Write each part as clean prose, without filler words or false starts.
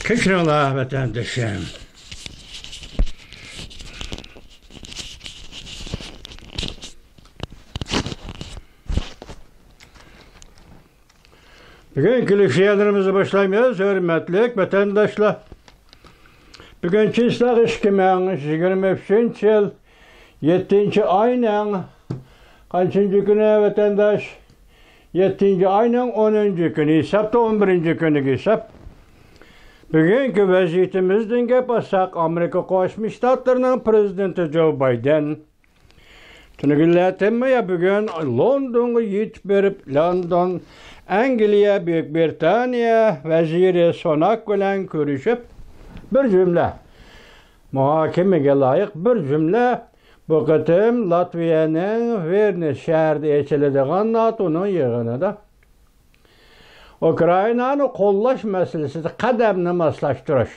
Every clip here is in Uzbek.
Kışralar vatandaşım. Bugünkü lüksiyatlarımızı başlaymayız, hürmetlik vatandaşlar. Bugünkü ıslak 2023 yıl 7. ayının kaçıncı günü vatandaş? 7. ayının 10. günü, hesapta 11. günü hesap. Bugünkü vaziyetimizden gep alsak Amerika Koşmuş Ştatlarının prezidenti Joe Biden. Tünügülletemeye bugün London'a yitip berip London, Angliya, Büyük Britanya veziri Sunak bilen görüşüp bir cümle muhakemeye layık bir cümle bu kıtım Latvia'nın Vilnius şehirde geçildiğin NATO'nun yığınıda Ukrayna'nın kollaş meselesi kademini maslaştırış.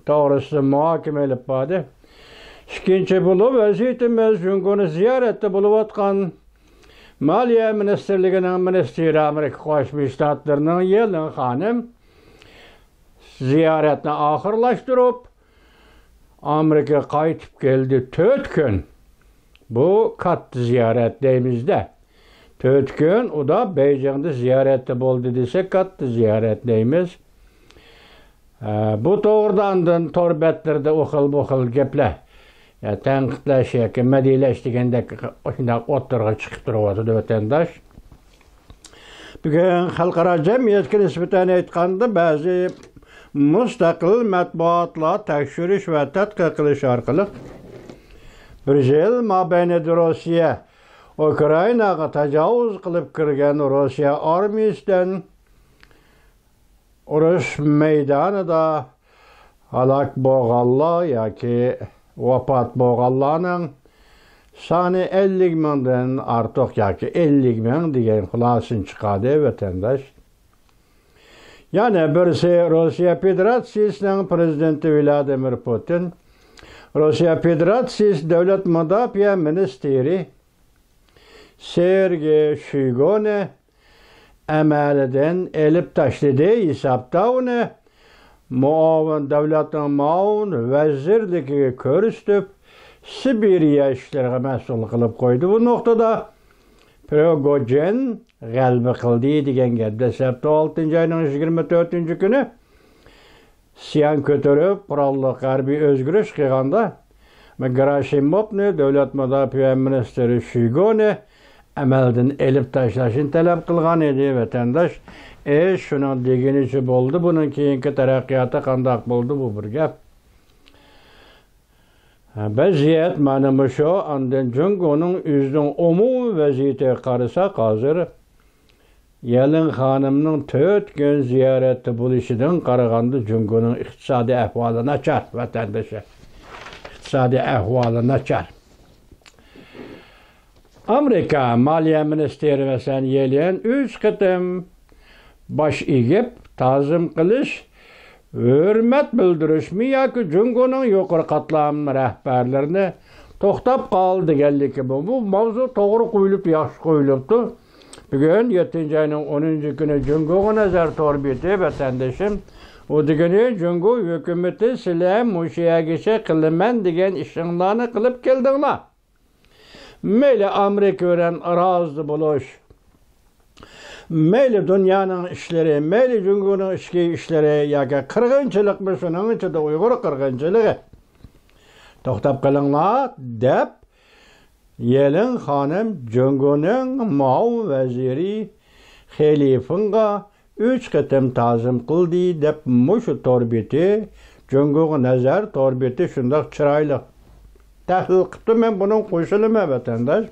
Doğrusu muhakeme edip badi. İkinci bulup vaziyetimiz Cumhur'u ziyarette buluvatkan Maliye Ministerliği'nin Ministeri Amerika Koşmuş Ştatlarının Yellen hanım ziyaretini ahırlaştırıp Amerika kayıtıp geldi 4 gün. Bu kat ziyaret deyimizde. 4 gün o da Beijing'de ziyarette boldu desek kat ziyaret deyimiz. Bu doğrudan torbetlerde okul geple. Ya tenkitleşe ki medileştiğinde oturga çıkıp duruyordu vatandaş. Bugün halkara cemiyetke nispeten aytkanda bazı müstakil matbuatla tekşiriş ve tetkik kılış arkalı bir yıl mabeyni Rusya Ukrayna'ya tecavüz kılıp kirgen Rusya armiyasından uruş meydanıda halak boğalla ya ki vefat boğallarının sani 50 mindən artıq ya ki 50 min degan xulasını çıkardı vatandaş. Yani birisi Rusya Federasyası'nın prezidenti Vladimir Putin, Rusya Federasyası Devlet Müdafiə Ministeri Sergey Shoigu əməlidən elib taşladı hesabda onu devletin muavin vezirligi körüstüp Sibirya işlerine mesul kılıp koydu. Bu noktada Prigojin galba kıldı degan gapda september 6. ayının 24. günü siyan kötürüp kurallık harbiy özgürüş kılganda Gerasimovni Devlet Müdafiə Ministeri Shoigu amelden elip taşlaşın talep kılgan edi vatandaş. Şunun degenici boldu. Bunun keyinki terakkiyata kandak boldu bu bir gap. Vaziyet manımı şu andın Cungo'nun üzdün umum vaziyete karısa hazır. Yalın hanımının 4 gün ziyareti buluşudan karıgandı Cungo'nun iktisadi ahvalını açar vatandaşa. İktisadi ahvalını açar. Amerika Maliye Ministeri ve sen yeleyen 3 kıtım baş egip, tazim kılış, hürmet bildiriş mi ya ki Cungo'nun yukarı katlamının rehberlerini toxtab kaldı geldi ki bu mavzu doğru koyulup, yaxşı koyuluptu. Bugün 7. ayının 10. günü Cungo'ya nazar torbiyeti vatandaşım. O digini Cungo hükümeti silah müşiyagisi kılmen degen işinlerini kılıp geldiğine. Meyli Amerika öğren razı buluş. Meyli dünyanın işleri, meyli Cungo'nun işleri ya ki kırgınçılık mı şunun içinde Uygur kırgınçılığı. Toxtab kılınla dep Yelin hanım Cungo'nun muavin veziri Xelifinga 3 kıtım tazim kıldı dep muşu torbeti Cungo'ya nazar torbeti şundak çıraylı. Tahlil kıptı ben bunun koşuluma vatandaş.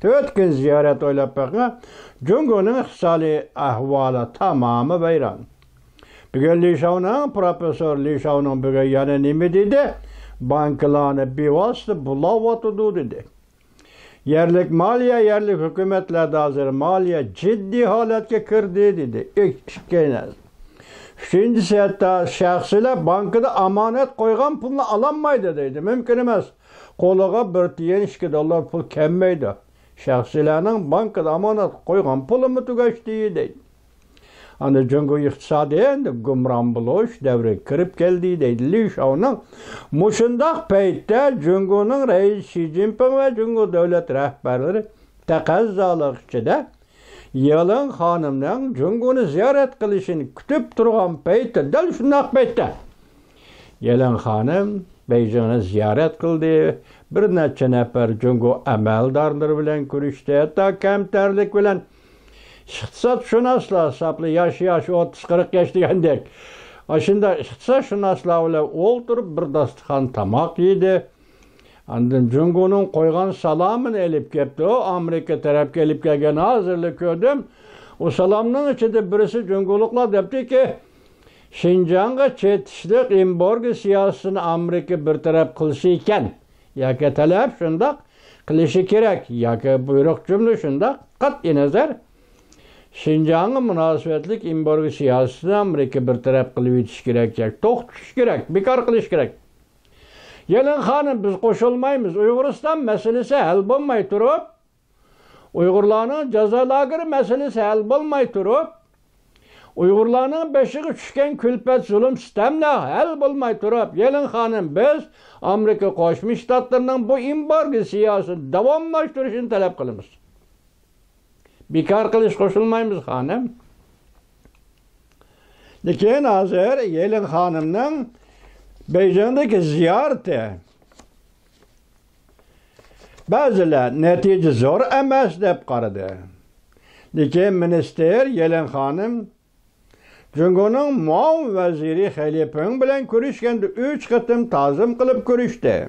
4 gün ziyaret oylap bakma. Cungo'nun iqtisadi ahvalı tamamı veyran. Bugün Lişav'ın, Profesör Lişav'ın bugün yani nemi dedi? Bankalarını bir vasıtı bulavatıdı dedi. Yerlik maliye, yerlik hükümetler de hazır maliye ciddi haletke kirdi dedi. İkincisi hatta şahsiler bankada amanet koygan pulunu alanmaydı dedi. Mümkün emez. Kolağa bir tiyen $2 pul kemmeydi. Şahsilerin bankada amanet koygan pulu mu tügeçtiği değil. Аны Cungo iqtisadi endi gumran buluş devre kirip geldi deydi. Li Shao'nun muşundaq peytde Cungo'nun reis Xi Jinping ve Cungo devlet rehberleri taqazzalık içinde Yalın hanımdan Cungo'nu ziyaret kılışını kütüp durgan peytde, del şundaq peytde. Yalın hanım Beijing'i ziyaret kıldı. Bir neçe nefer Cungo emeldarları bilen görüştü. Hatta kemterlik bilen iqtisat şunaslar saplı yaş 30-40 yaş degandek. Aşında iqtisat şunaslar bilen olturup bir dastıkan tamak yedi. Andın Cungo'nun koygan salamını elip kepti. O Amerika taraf gelip gelgen hazırlık gördüm. O salamның içinde birisi Cungoluklar depti ki Şinjan'a çetişlik imborgi siyasını Amerika bir taraf kılışı iken yaki talep şundak kılışı gerek yaki buyruk cümle şundak kat'i nazar Şinjan'a münasebetlik imborgi siyasını Amerika bir taraf kılışı itiş gerek to'xtatish gerek bekar kılış gerek. Yalın hanım biz koşulmayımız. Uyguristan meselesi hal bulmay turup Uygurlarning jazo lageri meselesi hal bulmay turup Uygurlarning beşiği tushgan külpet zulüm sistemle hal bulmay turup Yalın hanım biz Amerika Qo'shma Shtatlarining bu embargo siyosatini davomlashtirishini talab qilamiz. Bekar qilish qo'shilmaymiz hanım. Lekin hozir Yalın hanımning Beijing'deki ziyareti bazılar netice zor emas deb qaradı. Lekin minister Yalın hanım Cungo'nun muavin vaziri Xi Jinping bilan ko'rishganda 3 qatim ta'zim qilib ko'rishdi.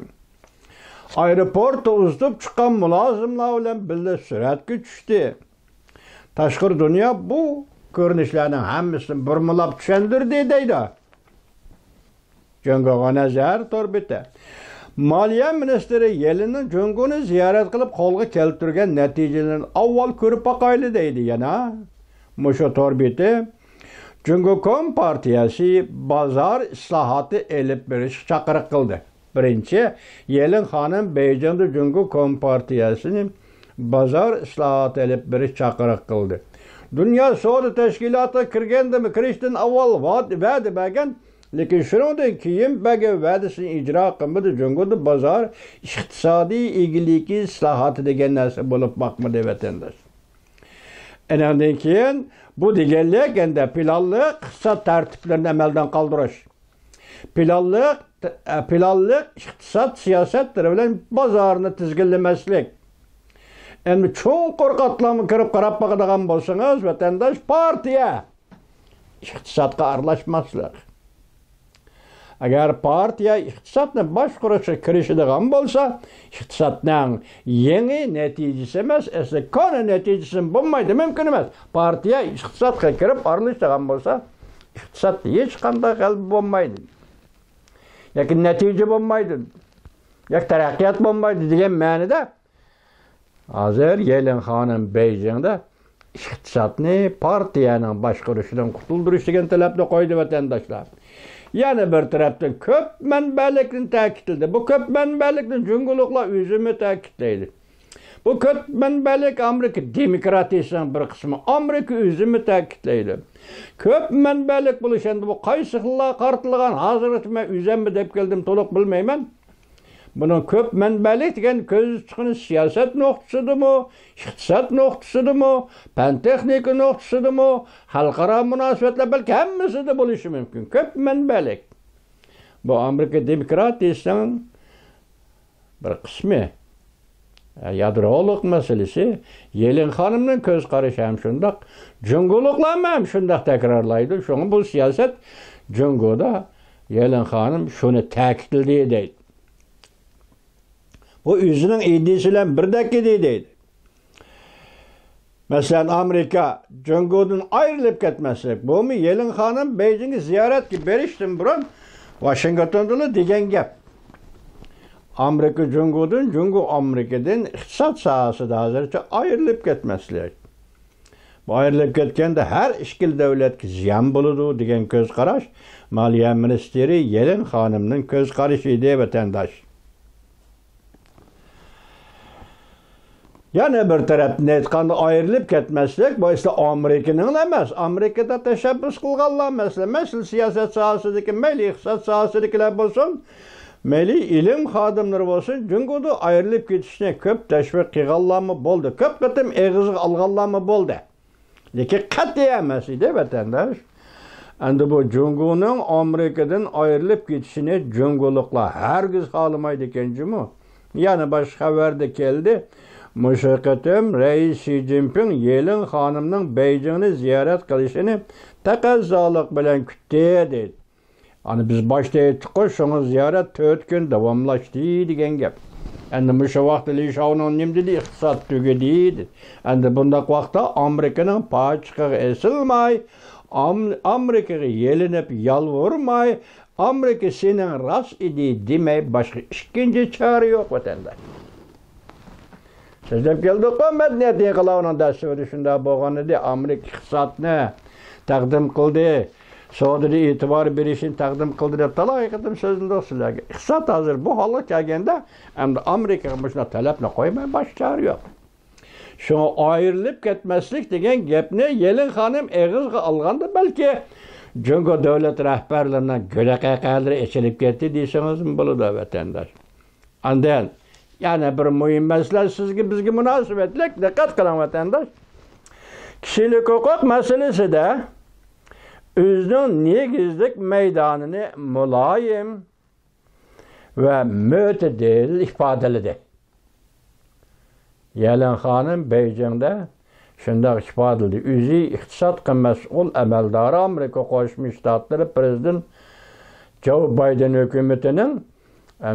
Aeroportda uzib chiqqan mulozimlar bilan birga suratga tushdi. Tashqi dunyo bu ko'rinishlarning hammasini burmilab tushundirdi deydi. Cungo'ga nazar torbita. Maliya ministri Yalın'ın Cungo'nu ziyaret qilib qo'lga keltirgan natijalarini avval ko'rib boqayli deydi yana. Mushu torbita Cungo Kompartiyasi bozor islohoti elib berish chaqiriq qildi. Birinchi, Yalın hanım Beijing'da Cungo Kompartiyasini bozor islohoti elib berish chaqiriq qildi. Dünya Savdo Tashkiloti kirishdan avval va'da bergan lekin shundan keyin bergan va'dasini ijro qilmadi. Cungo'da bozor iqtisodiy egiligi islohoti degan narsa bo'lib boqmadi vatandosh. Endan keyin bu deganlik endi planli iqtisod tartiblarini amaldan qoldirish. Planli iqtisod siyosatlari bilan bozorni tizginlamaslik. Endi cho'nqur qatlamga kirib qarab boqadigan bo'lsangiz, vatandosh partiya iqtisodga aralashmaslik. Agar partiya iqtisodni boshqarishga kirishadigan bo'lsa, iqtisodning yangi natijasi emas, koni natijasi bo'lmaydi, mumkin emas. Partiya iqtisodga kirib aralashadigan bo'lsa, iqtisod hech qanday hal bo'lmaydi. Yoki natija bo'lmaydi. Yoki taraqqiyot bo'lmaydi degan ma'noda hozir Yalın hanım Beijing'da iqtisodni partiyaning boshqarishidan qutuldirish degan talabni qo'ydi vatandoshlar. Yana bir tarafdan ko'p manbalikni ta'kidladi. Bu ko'p manbalikni Cungoluklar o'zimi ta'kidlaydi. Bu ko'p manbalik Amerika demokratiyasining bir qismi. Amerika o'zimi ta'kidlaydi. Ko'p manbalik bo'lish endi bu qaysi xillar qartilgan hozircha men o'zimmi deb keldim, to'liq bilmayman. Bunun ko'p manbalik degan ko'z chiqqani siyosat nuqtasidimi, iqtisod nuqtasidimi, fan texnika nuqtasidimi, xalqaro munosabatlar balki hammasida bo'lishi mumkin. Ko'p manbalik. Bu Amerika demokratiyasining bir qismi. Yadroliq masalasi Yalın hanımning ko'z qarashi ham shundoq, Cungoluklar ham shundoq takrorlaydi. Shunga bu siyosat Cungoda Yalın hanım shuni ta'kidlaydi deydi. Bu özünün iddiasiyle birdeki deydi. Mesela Amerika Cungo'dan ayrılıp ketmesi. Bu mu Yalın hanım Beijing'i ziyaret ki beriştim burun Washington'da degen gap. Amerika Cungo'dan, Cungo Amerika'dan iqtisod sahasida hozircha ayrılıp ketmesler. Bu ayrılıp ketkende her işkil devletki ziyan bo'ladi degan ko'z qarash Maliya ministeri Yalın hanımning ko'z qarashi edi vatandosh. Yana bir tarafdan aytganda ayrılıp ketmeslik, bu ise Amerika'nın emas. Amerika'da teşebbüs kılganlar mesela siyaset sahasındaki, meyli iqtisat sahasındakiler bolsun, meyli ilim xadimleri bolsun, çünkü da ayrılıp ketişine köp teşvik kılganlar mı boldu, köp kıtım eğizlik alganlar mı boldu. Lekin qat'iy emas edi vatandaş. Endi bu Cungu'nun Amerika'dan ayrılıp ketişini Cunguluklar herkes xalamaydı ekan mu? Yani başka haberde geldi. Müşakitim Reis Xi Jinping Yelin Hanım'ın Beijing'ni ziyaret kılışını takazzalık bilen küttü dedi. Hani biz başta ettik o, şunu ziyaret 4 gün davamlaştı degen gep. Endi şu vaqtda Li Shao'nun nim dedi, iqtisat tügedi. Endi bundaq vaqtda Amerika'nın paçıqı esilmay, Amerika'ya yelinip yalvurmay, Amerika senin rast idi demey başka ikinci çare yok vatandaş. Sizlep geldik o medeniyeti yıkılavının dasturı şunda boğanıdı. Amerika iqtisatını taqdim kıldı. Saudiyada itibar berişini taqdim kıldı deb talay qıdım sözünde sizlarga. İqtisat hazır bu holat kelganda endi Amerikaga shuna talabni qo'ymay boshqa chora yo'q. Şuna ayrılıp ketmeslik degen gapni Yelin Hanım eğizga alganda belki Cungo devlet rahbarlarına göle qaqalari içilip ketdi deyseniz mi bo'ladi vatandaş. Andan yani bir mühim mesele sizga bizga münasebetlik dikkat qiling vatandaş. Kişilik hukuk meselesi de özünün negizlik meydanını mulayim ve mütedil ifadelidir. Yelin Hanım Beijing'de şundaq ifadeli. Özü iqtisatqa mas'ul amaldori Amerika Qo'shma Shtatlari Prezident Joe Biden hükümetinin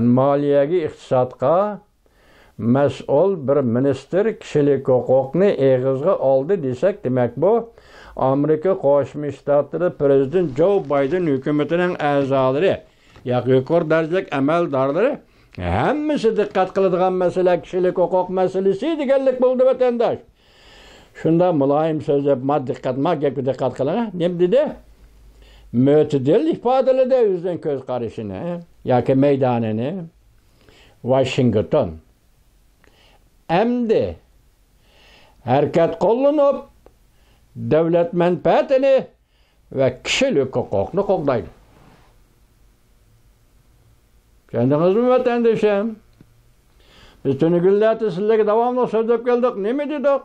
maliyaga iqtisodga mas'ul bir minister kişilik hukukni eğizga oldi desek demek bu Amerika Qo'shma Shtatlari Prezident Joe Biden hükümetinin a'zolari yoki yuqori darajalik amaldorlari hammasi diqqat qiladigan masala kişilik hukuk meselesi deganlik bo'ldi vatandaş. Shunda muloyim so'zlab gapga diqqat qiling. Nima dedi? Mütedil ifadaladi o'zining ko'z qarashini yoki maydonini Washington endi harakat qo'llanib davlat manfaatini va kishilik huquqni qo'llaydi. Kendinizmi vatandaşım? Biz tuni günlerde sizlerge devamlı so'zlab keldik. Nima dedik?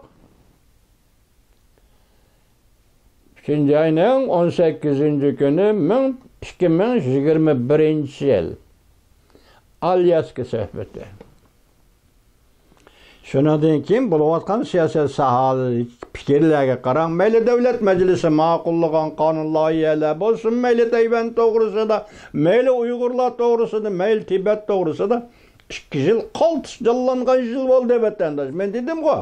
2. ayning 18. günü 2021 yıl. Alyaska sohbeti. Şunadan keyin bo'layotgan siyosiy sohali fikrlarga qarang, mayli davlat majlisi ma'qullagan qonun loyihalari bo'lsin, mayli Tayvan to'g'risida, mayli Uyg'urlar to'g'risida, mayli Tibet to'g'risida 2 yil qaltis jallangan yil bo'ldi vatandaş. Men dedim-ku,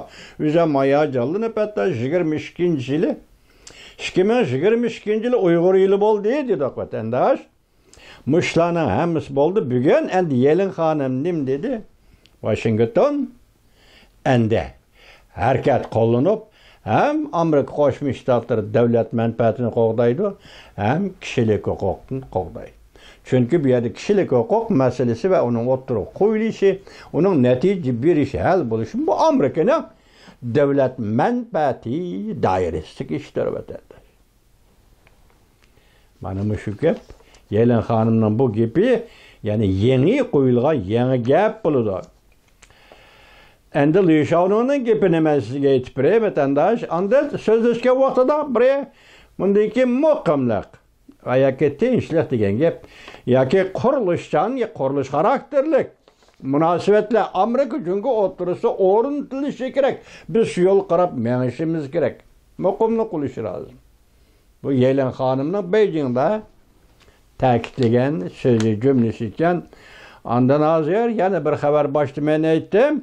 o'zim maya jallanib hatta 22 yili 2022 yili Uyg'ur yili bo'ldi dedik vatandaş. Mushlarning hammasi bo'ldi. Bugun endi Yelin Hanım nim dedi? Washington endi harakat qo'llanib hem Amerika Qo'shma Shtatlari davlat manfaatini qo'g'daydi, hem kishilik huquqni qo'g'daydi. Chunki bu yerda kishilik huquq masalasi va uning o'ttirib qo'yilishi, uning natija berishi hal bo'lishi bu Amerikaning davlat manfaati doirasidagi ishdir vatandaş. Mana shu gap Yelin Hanımning bu gapi, ya'ni yangi qo'yilgan yangi gap bo'ladi. Endi Li Shao'nun gapini men sizga aytib beray vatandaş. Anda so'zlashgan vaqtida bir bundaki muqimlik yoki tinchlik degan gap yoki qurilishchan, qurilish xarakterlik munosabatlar Amerika uchun o'tirisi o'rnatilishi kerak. Biz shu yo'l qarab menishimiz kerak. Muqimlik qilish lozim. Bu Yelin Hanımning Beijingda ta'kidlagan so'zi jumlasi ekan. Ondan hozir yana bir xabar boshida men aytdim.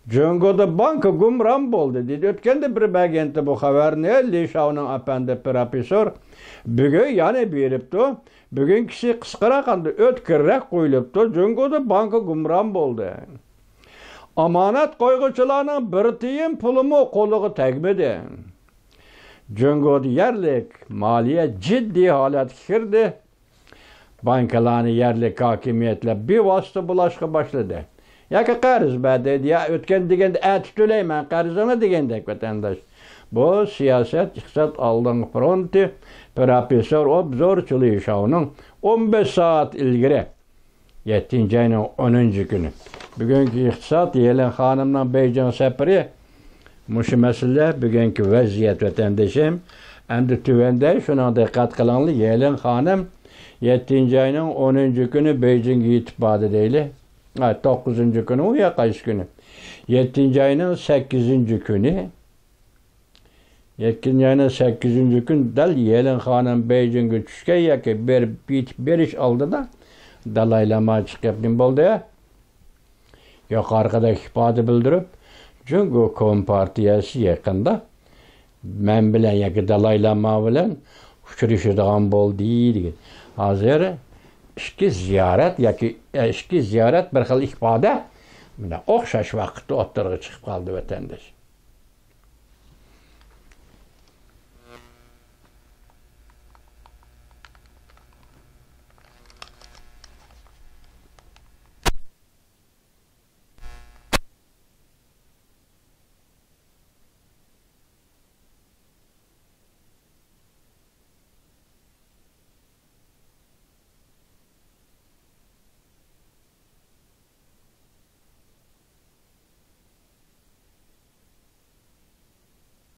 Cungo'da banka gumram bo'ldi dedi. O'tganda bir bagenti bu xabarni Li Shao'ning apandi professor bugun yana beribdi. Bugun kishi qisqaraqanda o'tkirroq qo'yilibdi. Cungo'da banka gumram bo'ldi. Omonat qo'yg'uchilarning bir tiyin pulimi qo'liga tegmadi. Cungo'da yerlik moliya jiddiy holatga kirdi. Bankalarning yerlik hokimiyatlar bevosita bulashga boshladi. Yoki qarz bor deydi, ya o'tgan deganda aytib to'layman qarzini degandek vatandaş. Bu siyaset iqtisod oldingi fronti professor obzor Çılışovning 15 saat ilgari 7 ayning 10 kuni. Bugungi iqtisod Yelin xonimning Beyjing safari mushu masala bugungi vaziyat vatandaşım. Endi tuvanda shuna diqqat qilinglar. Yelin xonim 7 ayning 10 kuni Beyjingga yetib bordi deyli. 9 kuni u yoqqa qaysi kuni. 7 ayning 8 kuni 7 ayning 8 kun dal Yelin xonim Beyjingga tushgan yoki berish oldida Dalay Lama chiqib nim bo'ldi. Yuqorida ifoda bildirib, Jungo Kompartiyasi yaqinda men bilan yoki Dalay Lama bilan uchrashadigan bo'ldi degan. Hozir ishki ziyorat yoki ishki ziyorat bir xil ifoda mana o'xshash vaqtda o'ttirg'i chiqib qoldi vatandaş.